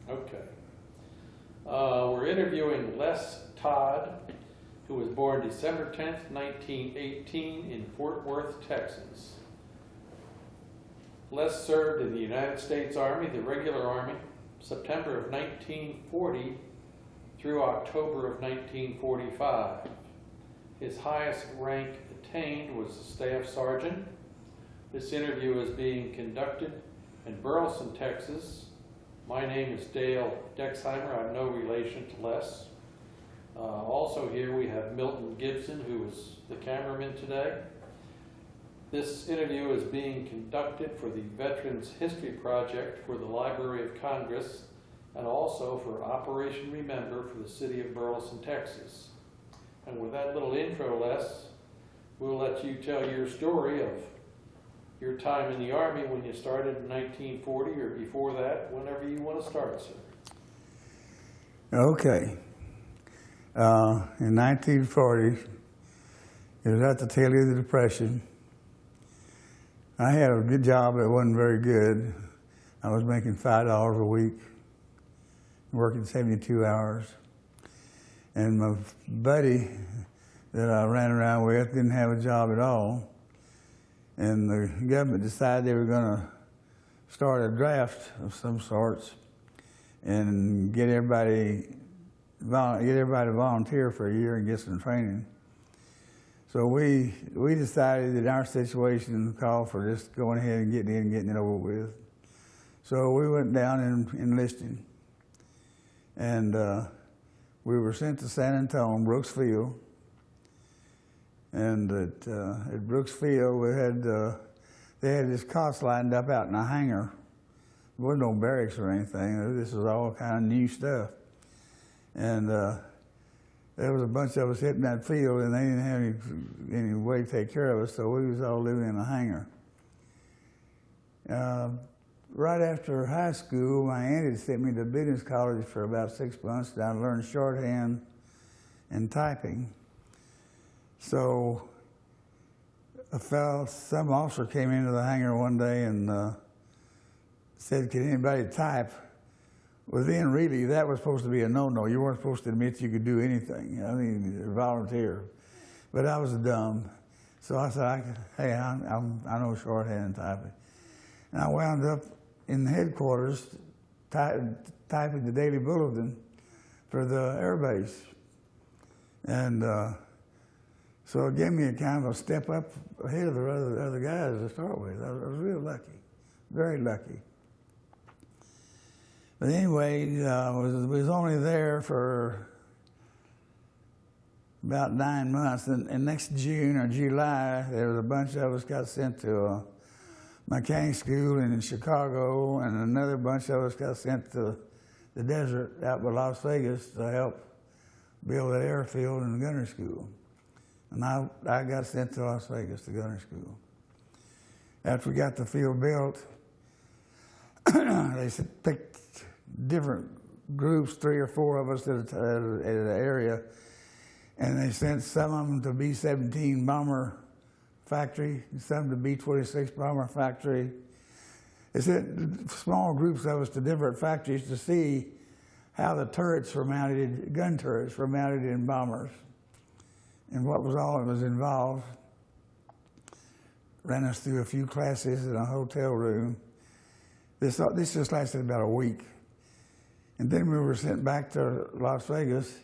Okay. We're interviewing Todd, who was born December 10th, 1918 in Fort Worth, Texas. Les served in the United States Army, the regular Army, September of 1940 through October of 1945. His highest rank attained was Staff Sergeant. This interview is being conducted in Burleson, Texas. My name is Dale Dexheimer. I'm no relation to Les. Also here we have Milton Gibson, who is the cameraman today. This interview is being conducted for the Veterans History Project for the Library of Congress and also for Operation Remember for the city of Burleson, Texas. And with that little intro, Les, we'll let you tell your story of your time in the Army when you started in 1940 or before that, whenever you want to start, sir. Okay. In 1940, it was at the tail end of the Depression. I had a good job that wasn't very good. I was making $5 a week, working 72 hours. And my buddy that I ran around with didn't have a job at all. And the government decided they were going to start a draft of some sorts and get everybody to volunteer for a year and get some training. So we decided that our situation called for just going ahead and getting it over with. So we went down and enlisted. And we were sent to San Antonio, Brooks Field. And at Brooks Field, they had this cots lined up out in a hangar. There wasn't no barracks or anything. This was all kind of new stuff. And there was a bunch of us hitting that field, and they didn't have any way to take care of us, so we was all living in a hangar. Right after high school, my aunt had sent me to business college for about 6 months, and I learned shorthand and typing. So some officer came into the hangar one day and said, "Can anybody type?" Well, then really, that was supposed to be a no-no. You weren't supposed to admit you could do anything. I mean, volunteer. But I was dumb. So I said, "Hey, I know shorthand and typing." And I wound up in headquarters typing the Daily Bulletin for the air base. And so it gave me a kind of a step up ahead of the other guys to start with. I was real lucky, very lucky. But anyway, was only there for about 9 months. And next June or July, there was a bunch of us got sent to a mechanic school in Chicago, and another bunch of us got sent to the desert out by Las Vegas to help build that airfield and the gunnery school. And I got sent to Las Vegas to gunnery school. After we got the field built, they picked different groups, 3 or 4 of us at an area, and they sent some of them to B-17 bomber factory, some to B-26 bomber factory. They sent small groups of us to different factories to see how the turrets were mounted, gun turrets were mounted in bombers, and what was all that was involved. Ran us through a few classes in a hotel room. This just lasted about a week. And then we were sent back to Las Vegas,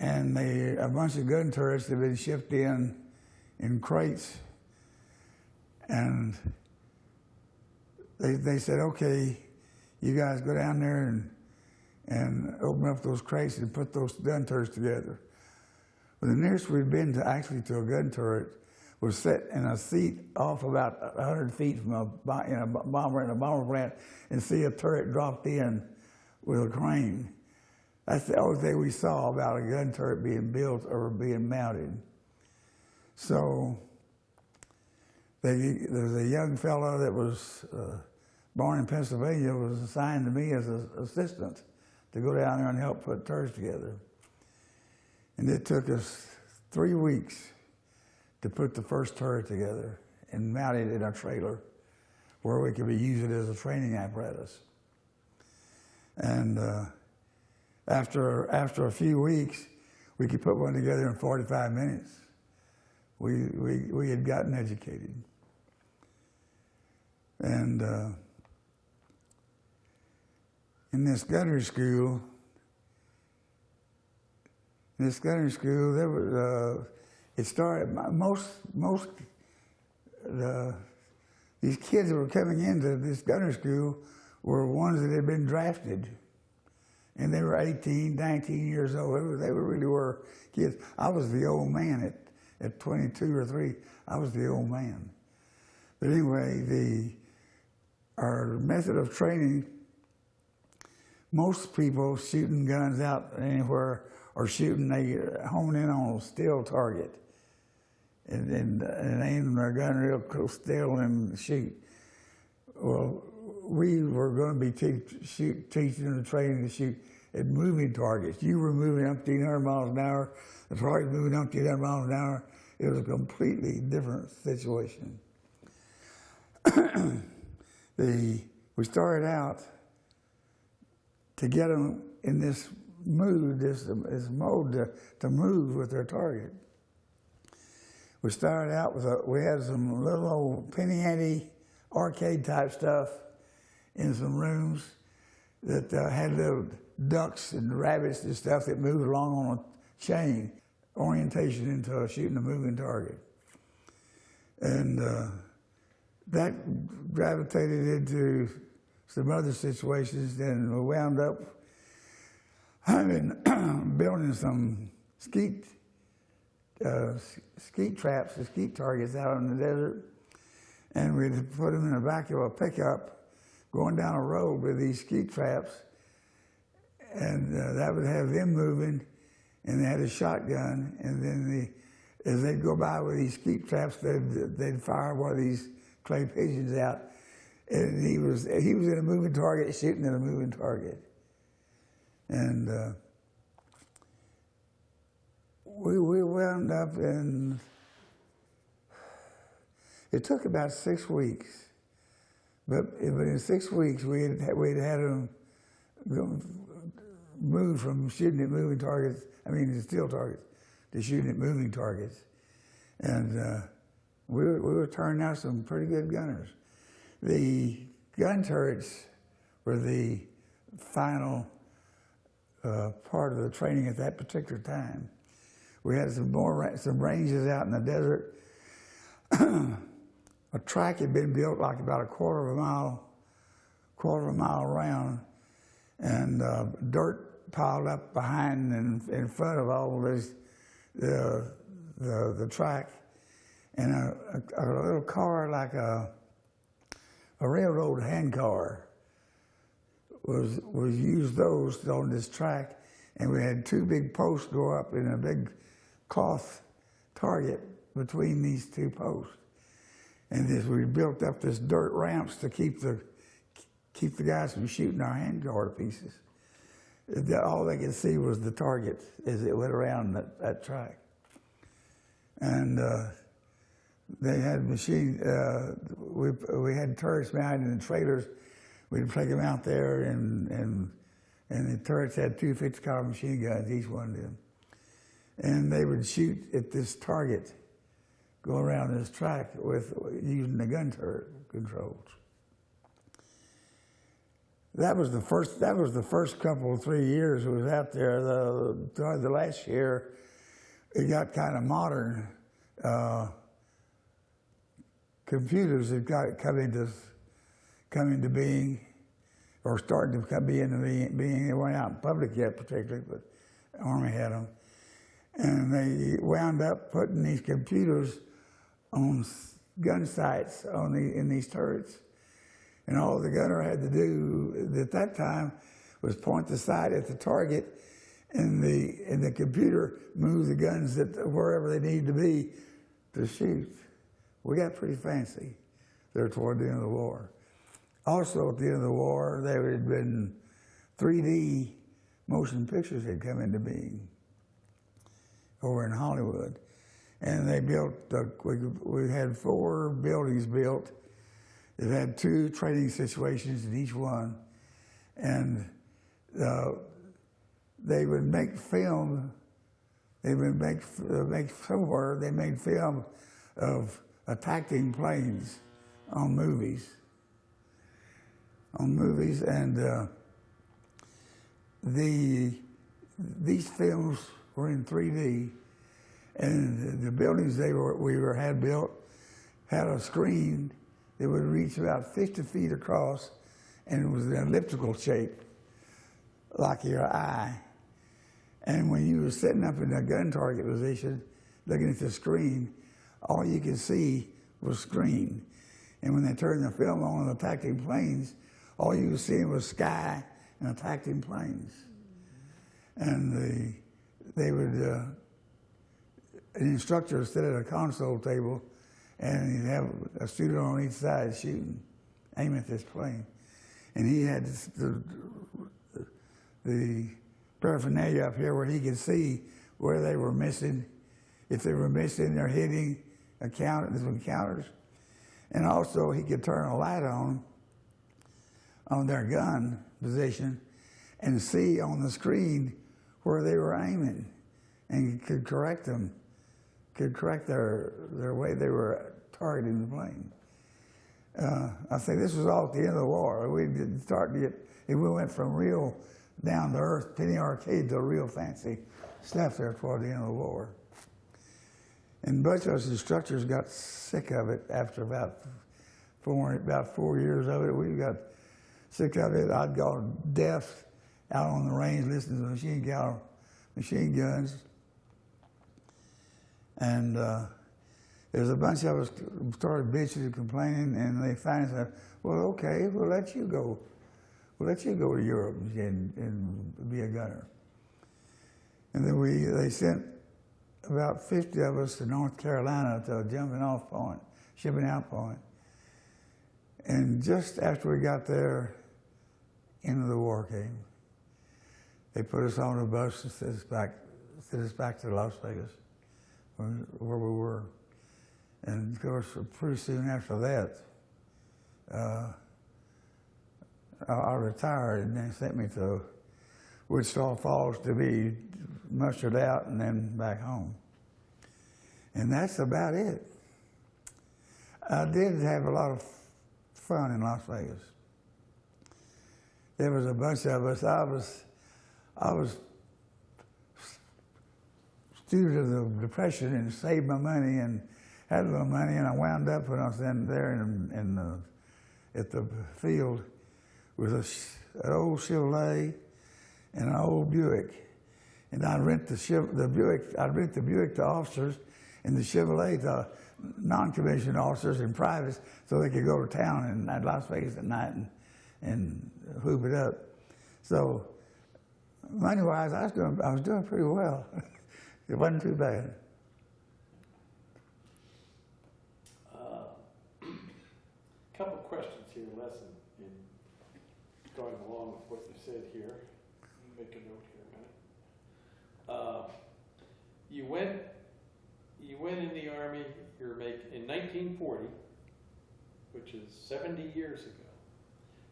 and a bunch of gun turrets had been shipped in crates. And they said, "Okay, you guys go down there and open up those crates and put those gun turrets together." Well, the nearest we'd been to a gun turret was set in a seat off about 100 feet from a bomber plant, and see a turret dropped in with a crane. That's the only thing we saw about a gun turret being built or being mounted. So there's a young fellow that was born in Pennsylvania, was assigned to me as an assistant to go down there and help put turrets together. And it took us 3 weeks to put the first turret together and mount it in a trailer where we could use it as a training apparatus. And after a few weeks, we could put one together in 45 minutes. We had gotten educated. And in this gunnery school, there was it started. These kids that were coming into this gunnery school were ones that had been drafted, and they were 18, 19 years old. They really were kids. I was the old man at 22 or 3. I was the old man. But anyway, our method of training, most people shooting guns out anywhere or shooting, they hone in on a still target and aim their gun real close still and shoot. Well, we were going to be teaching them the training to shoot at moving targets. You were moving up to 100 miles an hour, the target moving up to 100 miles an hour. It was a completely different situation. We started out to get them in this mood, this mode to move with their target. We started out with we had some little old penny ante arcade type stuff in some rooms that had little ducks and rabbits and stuff that moved along on a chain, orientation into shooting a moving target. And that gravitated into some other situations. Then we wound up building some skeet traps, and skeet targets out in the desert, and we'd put them in the back of a pickup going down a road with these skeet traps, and that would have them moving, and they had a shotgun, and then as they'd go by with these skeet traps, they'd fire one of these clay pigeons out, and he was in a moving target shooting at a moving target. And we wound up in, it took about 6 weeks, but in 6 weeks we'd had them move from shooting at moving targets, still targets, to shooting at moving targets. And we were turning out some pretty good gunners. The gun turrets were the final part of the training at that particular time. We had some ranges out in the desert. A track had been built like about a quarter of a mile around, and dirt piled up behind and in front of all this the track, and a little car like a railroad hand car was used those on this track, and we had 2 big posts go up in a big cloth target between these 2 posts, and we built up this dirt ramps to keep the guys from shooting our handguard to pieces. All they could see was the target as it went around that track, and they had we had turrets mounted in the trailers. We'd take them out there, and the turrets had 2 50 caliber machine guns, each one of them. And they would shoot at this target, go around this track using the gun turret controls. That was the first couple of 3 years we was out there. The last year, it got kind of modern. Computers had come into being, or starting to be into being. They weren't out in public yet, particularly, but the Army had them. And they wound up putting these computers on gun sights in these turrets. And all the gunner had to do at that time was point the sight at the target, and the computer moved the guns wherever they needed to be to shoot. We got pretty fancy there toward the end of the war. Also, at the end of the war, there had been 3D motion pictures had come into being over in Hollywood. And they built, we had 4 buildings built. It had 2 training situations in each one. And they would make film. They would make somewhere. They made film of attacking planes on movies. And these films were in 3D, and the buildings had built had a screen that would reach about 50 feet across, and it was an elliptical shape, like your eye. And when you were sitting up in a gun target position, looking at the screen, all you could see was screen. And when they turned the film on attacking planes, all you were seeing was sky and attacking planes. And they would, an instructor would sit at a console table, and he'd have a student on each side shooting, aiming at this plane. And he had the paraphernalia up here where he could see where they were missing. If they were missing, they're hitting counters. And also he could turn a light on their gun position and see on the screen where they were aiming, and could correct them, could correct their way they were targeting the plane. I say this was all at the end of the war. We didn't start to get, we went from real down to earth penny arcade to real fancy stuff there toward the end of the war. And a bunch of us instructors got sick of it after about 4 years of it. We got sick of it. I'd gone deaf out on the range listening to machine guns. And there's a bunch of us started bitching and complaining, and they finally said, well, okay, we'll let you go. We'll let you go to Europe and be a gunner. And then they sent about 50 of us to North Carolina to a jumping off point, shipping out point. And just after we got there, into the war came. They put us on a bus and sent us back to Las Vegas, where we were. And of course, pretty soon after that, I retired, and they sent me to Wichita Falls to be mustered out and then back home. And that's about it. I did have a lot of fun in Las Vegas. There was a bunch of us. I was student of the Depression and saved my money and had a little money, and I wound up when I was in there at the field with an old Chevrolet and an old Buick. And I'd rent the Buick to officers and the Chevrolet to non-commissioned officers and privates so they could go to town at Las Vegas at night and hoop it up. So money-wise, I was doing pretty well. It wasn't too bad. Couple questions here, Les, in going along with what you said here. Make a note here a minute. You went in the Army. In 1940, which is 70 years ago,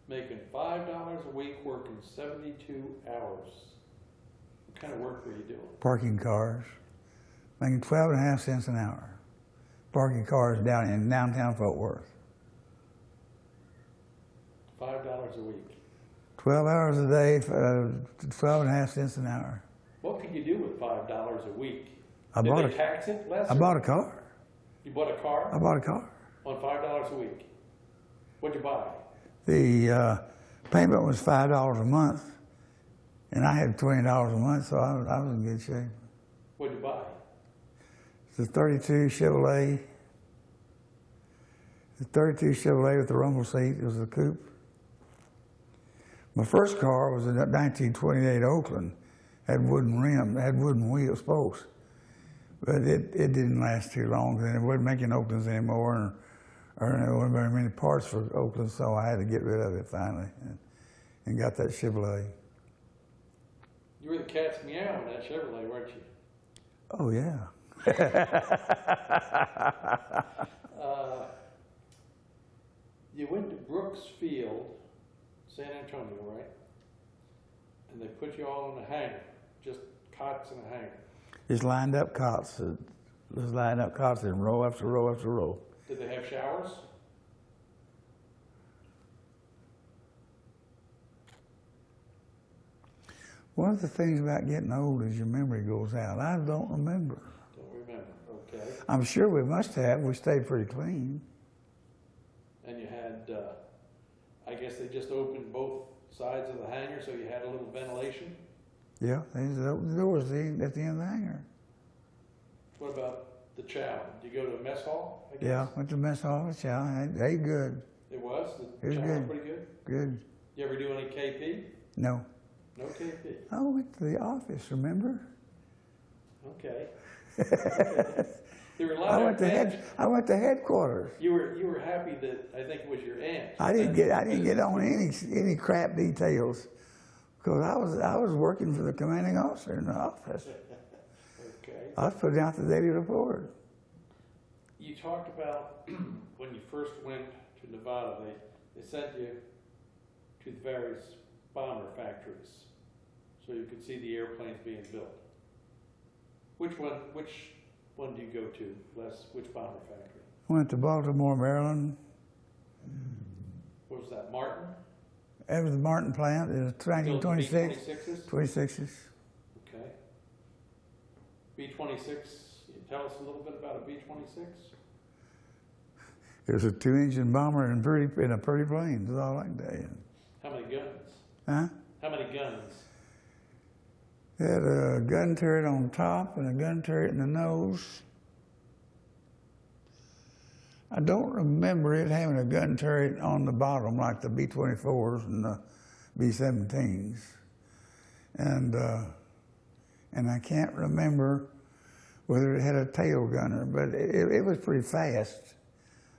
making $5 a week, working 72 hours. What kind of work were you doing? Parking cars, making 12.5 cents an hour. Parking cars down in downtown Fort Worth. $5 a week. 12 hours a day, 12.5 cents an hour. What could you do with $5 a week? Did they tax it less? I bought a car. You bought a car? I bought a car. On $5 a week. What'd you buy? The payment was $5 a month, and I had $20 a month, so I was in good shape. What'd you buy? It's a 32 Chevrolet. The 32 Chevrolet with the rumble seat. It was a coupe. My first car was a 1928 Oakland. Had wooden rim, had wooden wheel spokes. But it didn't last too long, and it wasn't making Oaklands anymore, or there weren't very many parts for Oakland, so I had to get rid of it finally, and got that Chevrolet. You were the cat's meow in that Chevrolet, weren't you? Oh, yeah. You went to Brooks Field, San Antonio, right? and they put you all in a hangar, just cots in a hangar. Just lined up cots. Just lined up cots in row after row after row. Did they have showers? One of the things about getting old is your memory goes out. I don't remember. Don't remember, okay. I'm sure we must have. We stayed pretty clean. And you had, I guess they just opened both sides of the hangar, so you had a little ventilation? Yeah, the door was at the end of the hangar. What about the chow? Did you go to a mess hall, I guess? Yeah, went to mess hall, chow. They good. It was? It was The chow good. was pretty good? Good. You ever do any KP? No. No KP. I went to the office, remember? Okay. Okay. There were a lot of I went to headquarters. You were happy that I think it was your aunt. I didn't get on any crap details because I was working for the commanding officer in the office. Okay. I was putting out the daily report. You talked about when you first went to Nevada, they sent you to the various bomber factories so you could see the airplanes being built. Which one do you go to, Les? Which bomber factory? Went to Baltimore, Maryland. What was that, Martin? That was the Martin plant. It was 1926. B-26s? 26s. Okay. B-26, you tell us a little bit about a B-26? It was a 2-engine bomber in a pretty plane. That's all I can tell you. How many guns? Huh? How many guns? It had a gun turret on top and a gun turret in the nose. I don't remember it having a gun turret on the bottom like the B-24s and the B-17s. And I can't remember whether it had a tail gunner, but it was pretty fast.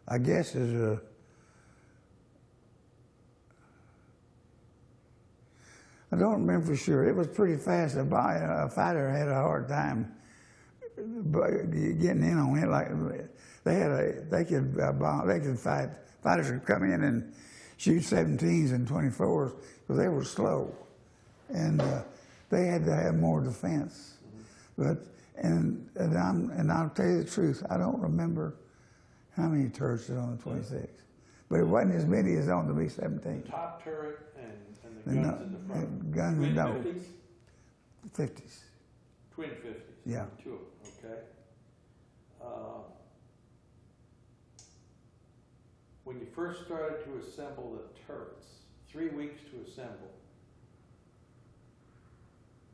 I guess I don't remember for sure. It was pretty fast. A fighter had a hard time getting in on it. Like they could fight. Fighters could come in and shoot 17s and 24s because they were slow, and they had to have more defense. But and I'll tell you the truth, I don't remember how many turrets are on the 26, but it wasn't as many as on the B-17. The top turret and the guns in the front. Guns, Twin no. 50s? 50s. Twin 50s. Yeah. Two of them, okay. When you first started to assemble the turrets, 3 weeks to assemble,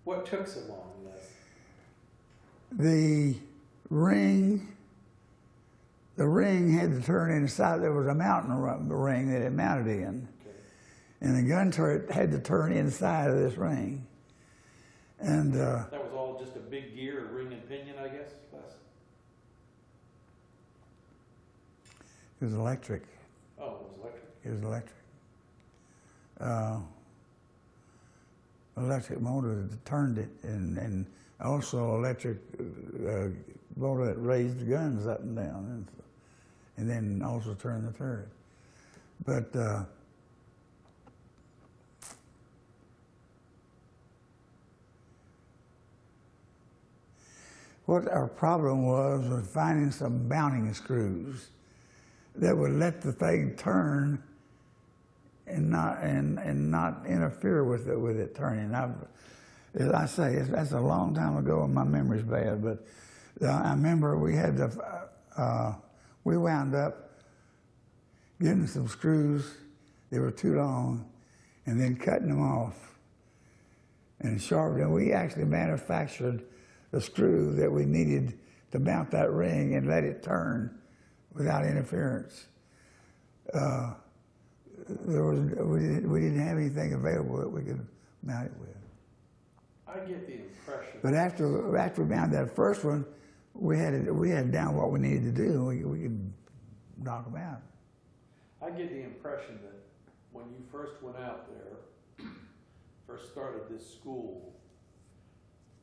what took so long, Les? The ring had to turn inside. There was a mountain ring that it mounted in. Okay. And the gun turret had to turn inside of this ring. And That was all just a big gear, a ring and pinion, I guess, Les? it was electric. Oh, it was electric. It was electric. Electric motor that turned it, and also electric motor that raised the guns up and down, and then also turned the turret. But what our problem was finding some mounting screws that would let the thing turn and not interfere with it turning. As I say, that's a long time ago, and my memory's bad. But I remember we had we wound up getting some screws that were too long, and then cutting them off and sharpening. We actually manufactured the screw that we needed to mount that ring and let it turn without interference. We didn't have anything available that we could mount it with. I get the impression. But after we mounted that first one, we had down what we needed to do. We could knock them out. I get the impression that when you first went out there, first started this school,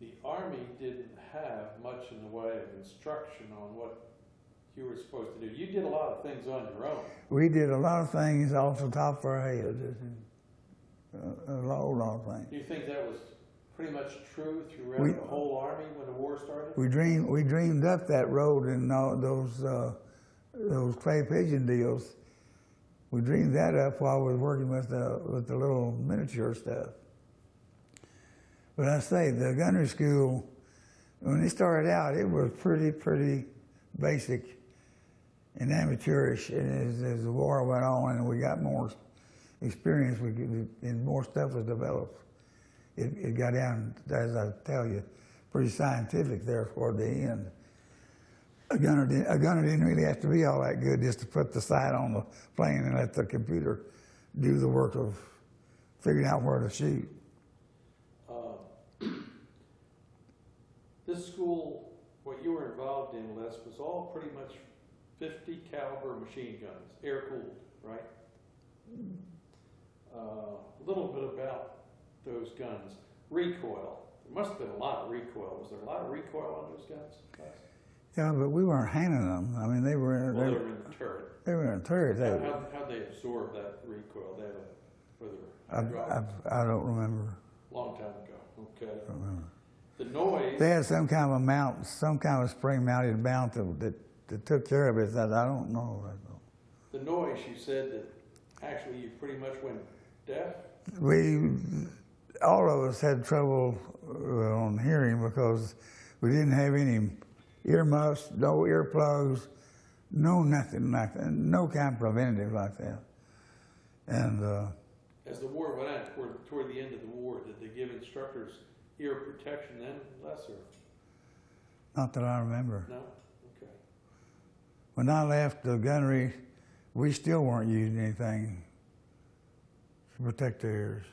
the Army didn't have much in the way of instruction on what you were supposed to do. You did a lot of things on your own. We did a lot of things off the top of our head. a lot of things. Do you think that was pretty much true throughout the whole Army when the war started? We dreamed up that road and all those clay pigeon deals. We dreamed that up while we were working with the little miniature stuff. But I say, the gunnery school, when it started out, it was pretty basic and amateurish. And as the war went on and we got more experience, and more stuff was developed, it got down, as I tell you, pretty scientific there toward the end. A gunner didn't really have to be all that good just to put the sight on the plane and let the computer do the work of figuring out where to shoot. This school, what you were involved in, Les, was all pretty much 50 caliber machine guns, air-cooled, right? A little bit about those guns. Recoil. There must have been a lot of recoil. Was there a lot of recoil on those guns, Les? Yeah, but we weren't handling them. I mean, they were in the turret. They were in the turret. How'd they absorb that recoil? They had I don't remember. Long time ago. Okay. I don't remember. The noise. They had some kind of a mount, some kind of spring-mounted mount that took care of it. I don't know. The noise. You said that actually you pretty much went deaf. All of us had trouble on hearing because we didn't have any earmuffs, no earplugs, no nothing like that, no kind of preventative like that. And as the war went on, toward the end of the war, did they give instructors ear protection then, lesser? Not that I remember. No? Okay. When I left the gunnery, we still weren't using anything to protect the ears.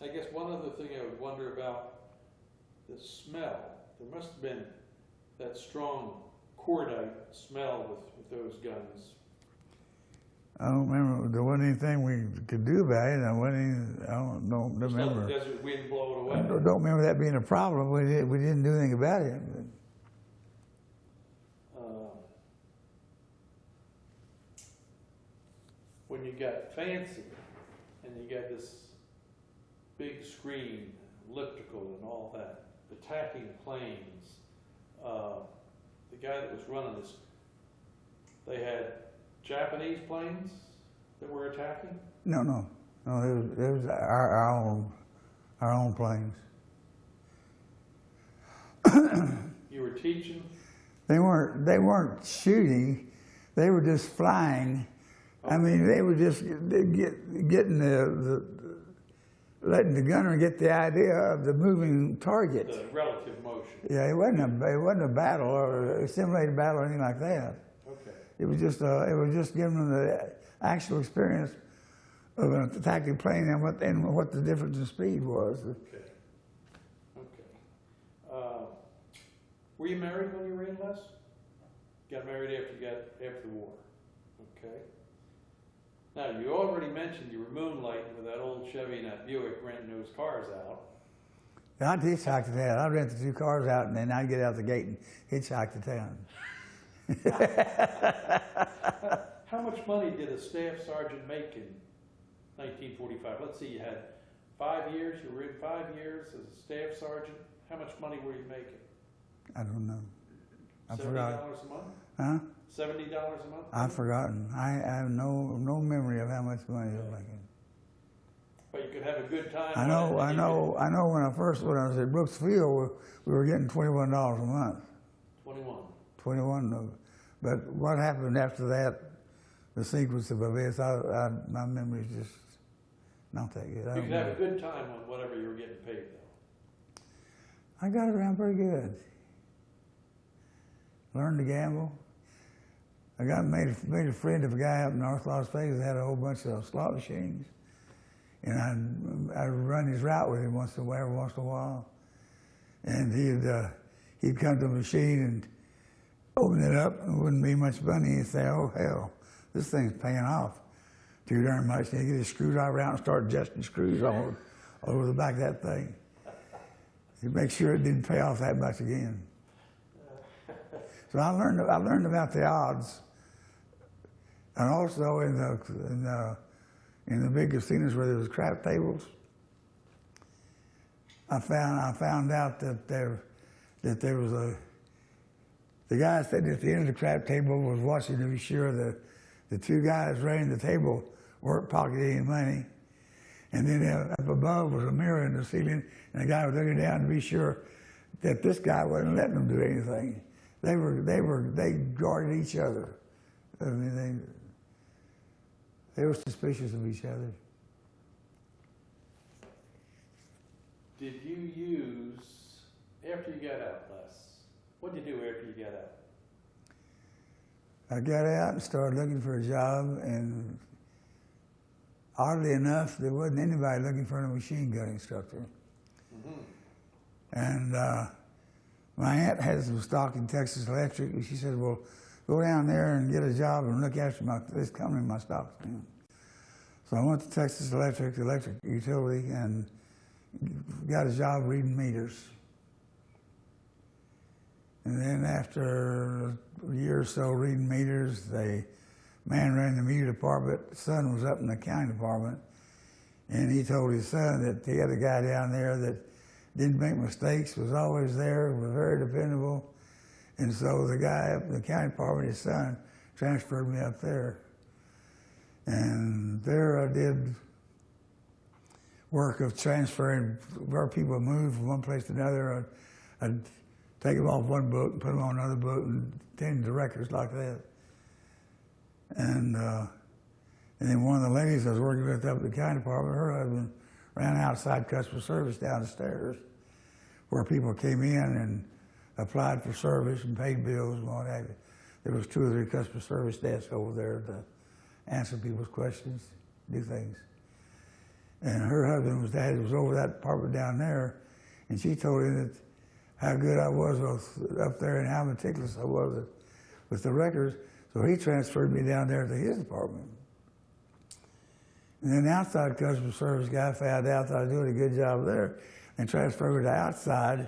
I guess one other thing I would wonder about the smell. There must have been that strong cordite smell with those guns. I don't remember. There wasn't anything we could do about it. I don't remember. The desert wind blow it away. I don't remember that being a problem. We didn't do anything about it. When you got fancy and you got this big screen, elliptical and all that, attacking planes, the guy that was running this, they had Japanese planes that were attacking? No, it was our own planes. You were teaching? They weren't shooting, they were just flying. I mean, they were just getting letting the gunner get the idea of the moving target. The relative motion. Yeah, it wasn't a battle or a simulated battle or anything like that. Okay. It was just giving them the actual experience of an attacking plane and what the difference in speed was. Okay. Were you married when you were in, Les? Got married after the war. Okay. Now, you already mentioned you were moonlighting with that old Chevy and that Buick, renting those cars out. I'd hitchhike to town. I'd rent the 2 cars out, and then I'd get out the gate and hitchhike to town. How much money did a staff sergeant make in 1945? Let's see, you had 5 years. You were in 5 years as a staff sergeant. How much money were you making? I don't know. I $70 forgot. a month? Huh? $70 a month? I've forgotten. I have no memory of how much money I was making. But you could have a good time. I know. When I was at Brooks Field, we were getting $21 a month. 21. But what happened after that? The sequence of events. My memory's just not that good. You could have a good time on whatever you were getting paid, though. I got it around pretty good. Learned to gamble. I made a friend of a guy up in North Las Vegas that had a whole bunch of slot machines. And I'd run his route with him every once in a while. And he'd come to the machine and open it up, and it wouldn't be much money. He'd say, "Oh hell, this thing's paying off too darn much." And he'd get his screwdriver out and start adjusting screws all over the back of that thing. He'd make sure it didn't pay off that much again. So I learned about the odds And also in the big casinos where there was crap tables, I found out that there was the guy sitting at the end of the crap table was watching to be sure that the two guys running the table weren't pocketing any money. And then up above was a mirror in the ceiling, and the guy was looking down to be sure that this guy wasn't letting them do anything. They guarded each other. I mean, they were suspicious of each other. Did you use, after you got out, Les, what did you do after you got out? I got out and started looking for a job, and oddly enough, there wasn't anybody looking for a machine gun instructor. Mm-hmm. And my aunt had some stock in Texas Electric, and she said, well, go down there and get a job and look after this company my stock's in. So I went to Texas Electric, the electric utility, and got a job reading meters. And then after a year or so reading meters, the man running the meter department, the son was up in the accounting department, and he told his son that the other guy down there that didn't make mistakes, was always there, was very dependable. And so the guy up in the accounting department, his son, transferred me up there. And there I did work of transferring where people moved from one place to another. I'd take them off one book and put them on another book and tend to records like that. And then one of the ladies I was working with up at the accounting department, her husband ran outside customer service down the stairs where people came in and applied for service and paid bills and what have you. There was 2 or 3 customer service desks over there to answer people's questions, do things. And her husband was over that department down there, and she told him that how good I was up there and how meticulous I was with the records. So he transferred me down there to his department. And then the outside customer service guy found out that I was doing a good job there and transferred me to outside,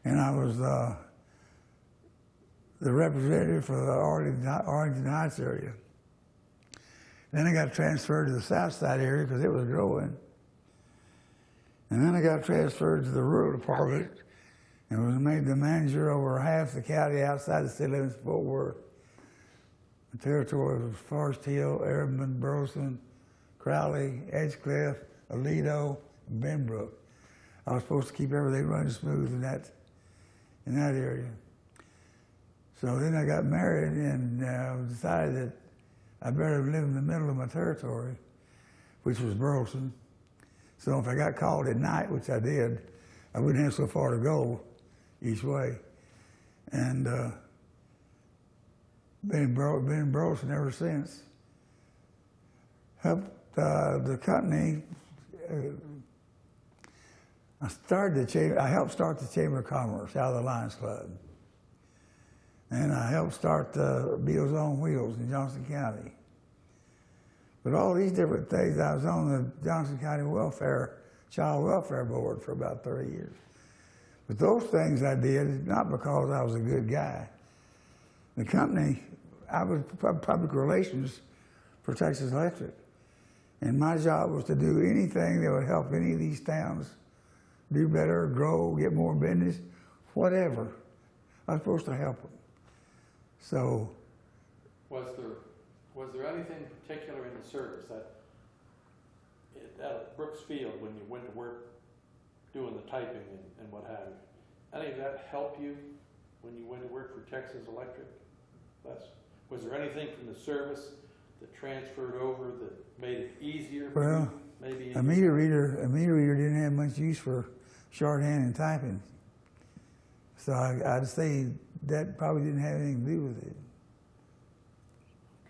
and I was the representative for the Arlington Heights area. Then I got transferred to the south side area because it was growing. And then I got transferred to the rural department and was made the manager over half the county outside the city limits of Fort Worth. The territory was Forest Hill, Airman, Burleson, Crowley, Edgecliff, Aledo, and Benbrook. I was supposed to keep everything running smooth in that area. So then I got married and decided that I better live in the middle of my territory, which was Burleson. So if I got called at night, which I did, I wouldn't have so far to go each way. And been in Burleson ever since. Helped the company. I helped start the Chamber of Commerce out of the Lions Club. And I helped start Meals on Wheels in Johnson County. But all these different things, I was on the Johnson County Child Welfare Board for about 30 years. But those things I did not because I was a good guy. The company, I was public relations for Texas Electric. And my job was to do anything that would help any of these towns do better, grow, get more business, whatever. I was supposed to help them. So, was there anything particular in the service that at Brooks Field when you went to work doing the typing and what have you, any of that help you when you went to work for Texas Electric? Was there anything from the service that transferred over that made it easier? Well, maybe a meter reader didn't have much use for shorthand and typing. So I'd say that probably didn't have anything to do with it.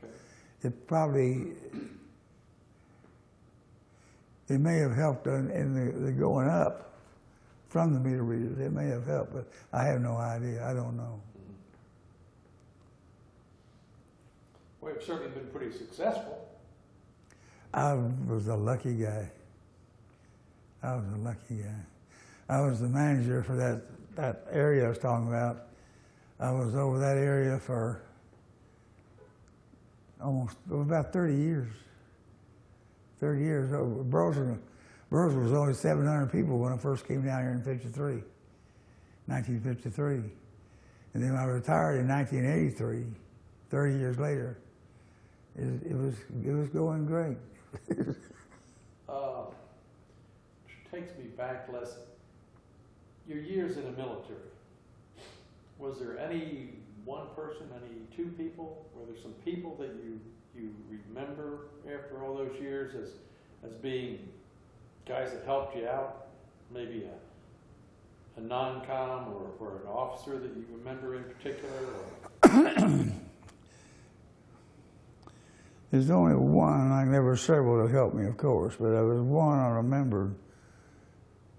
Okay. It may have helped in the going up from the meter readers. It may have helped, but I have no idea. I don't know. Mm-hmm. Well, you've certainly been pretty successful. I was a lucky guy. I was the manager for that area I was talking about. I was over that area for about 30 years. 30 years. Burleson was only 700 people when I first came down here in 1953. And then I retired in 1983, 30 years later. It was going great. Takes me back, Les. Your years in the military. Was there any one person, any two people? Were there some people that you remember after all those years as being guys that helped you out? Maybe a non-com or an officer that you remember in particular? There's only one. There were several that helped me, of course, but there was one I remembered.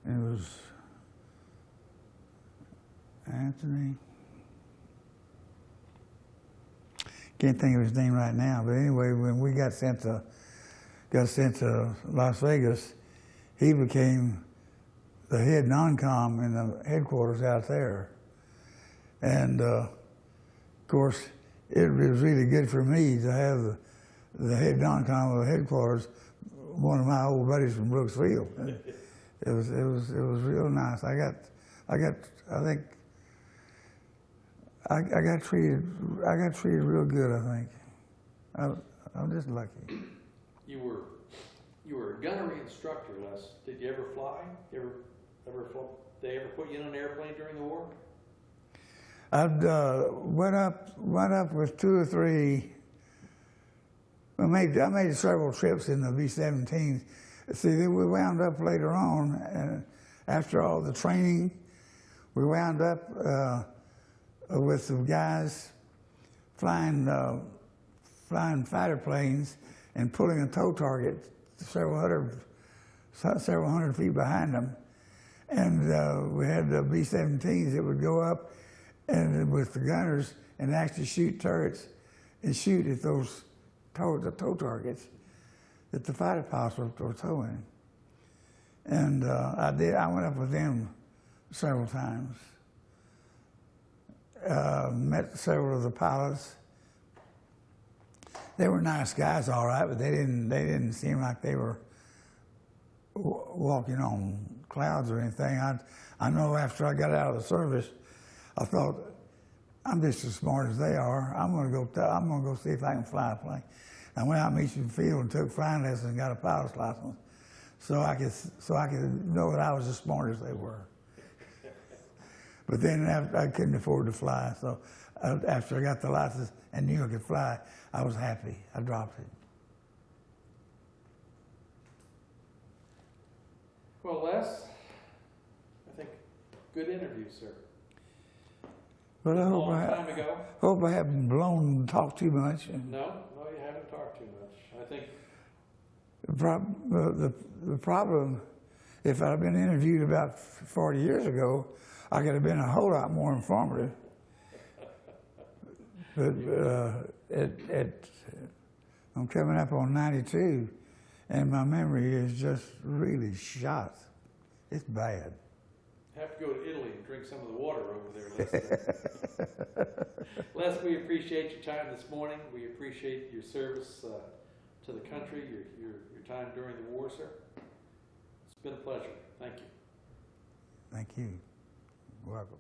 It was Anthony. Can't think of his name right now, but anyway, when we got sent to Las Vegas, he became the head non-com in the headquarters out there. And of course, it was really good for me to have the head non-com of the headquarters, one of my old buddies from Brooksville. It was real nice. I think I got treated real good, I think. I'm just lucky. You were a gunnery instructor, Les. Did you ever fly? Did they ever put you in an airplane during the war? I went up with 2 or 3. I made several trips in the B-17s. See, then we wound up later on, and after all the training, we wound up with some guys flying fighter planes and pulling a tow target several hundred feet behind them. And we had the B-17s that would go up and with the gunners and actually shoot turrets and shoot at those the tow targets that the fighter pilots were towing. And I went up with them several times. Met several of the pilots. They were nice guys, all right, but they didn't seem like they were walking on clouds or anything. I know after I got out of the service, I thought, I'm just as smart as they are. I'm gonna go see if I can fly a plane. I went out in Mission Field and took flying lessons and got a pilot's license, so I could know that I was as smart as they were. But then I couldn't afford to fly, so after I got the license and knew I could fly, I was happy. I dropped it. Well, Les, I think good interview, sir. Well, I hope I haven't blown and talked too much. No, you haven't talked too much. I think the problem, if I'd been interviewed about 40 years ago, I could have been a whole lot more informative. But I'm coming up on 92, and my memory is just really shot. It's bad. Have to go to Italy and drink some of the water over there, Les. Les, we appreciate your time this morning. We appreciate your service to the country, your time during the war, sir. It's been a pleasure. Thank you. Thank you. Welcome.